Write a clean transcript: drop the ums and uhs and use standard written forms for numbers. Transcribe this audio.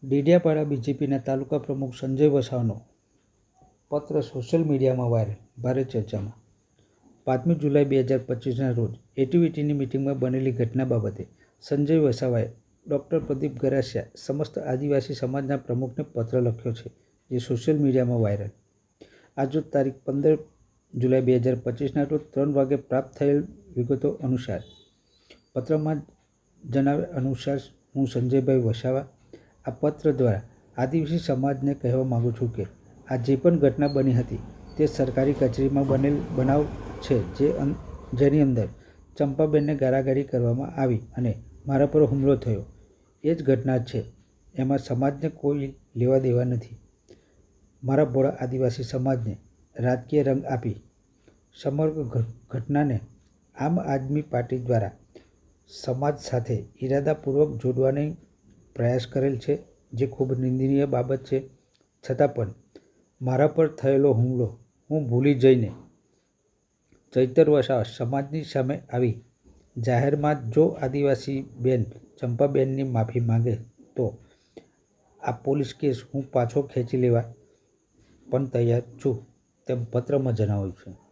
ડેડિયાપાડા બીજેપીના તાલુકા પ્રમુખ સંજય વસાવાનો પત્ર સોશિયલ મીડિયામાં વાયરલ, ભારે ચર્ચામાં। 5મી જુલાઈ 2025ના રોજ એટીવીટીની મિટિંગમાં બનેલી ઘટના બાબતે સંજય વસાવાએ ડૉક્ટર પ્રદીપ ગરાસિયા સમસ્ત આદિવાસી સમાજના પ્રમુખને પત્ર લખ્યો છે, જે સોશિયલ મીડિયામાં વાયરલ। આજરોજ તારીખ 15 જુલાઈ 2025ના રોજ 3 વાગે પ્રાપ્ત થયેલ વિગતો અનુસાર પત્રમાં જણાવ્યા અનુસાર હું સંજયભાઈ વસાવા આ પત્ર દ્વારા આદિવાસી સમાજને કહેવા માગું છું કે આ જે પણ ઘટના બની હતી તે સરકારી કચેરીમાં બનેલ બનાવ છે, જેની અંદર ચંપાબેનને ગાળાગાળી કરવામાં આવી અને મારા પર હુમલો થયો, એ જ ઘટના છે। એમાં સમાજને કોઈ લેવા દેવા નથી। મારા ભોળા આદિવાસી સમાજને રાજકીય રંગ આપી સમગ્ર ઘટનાને આમ આદમી પાર્ટી દ્વારા સમાજ સાથે ઇરાદાપૂર્વક જોડવાનો પ્રયાસ કરેલ છે, જે ખૂબ નિંદનીય બાબત છે। છતાં પણ મારા પર થયેલો હુમલો હું ભૂલી જઈને ચૈતર વસાવા સમાજની સામે આવી જાહેરમાં જો આદિવાસી બેન ચંપાબેનની માફી માંગે તો આ પોલીસ કેસ હું પાછો ખેંચી લેવા પણ તૈયાર છું, તેમ પત્રમાં જણાવાયું છે।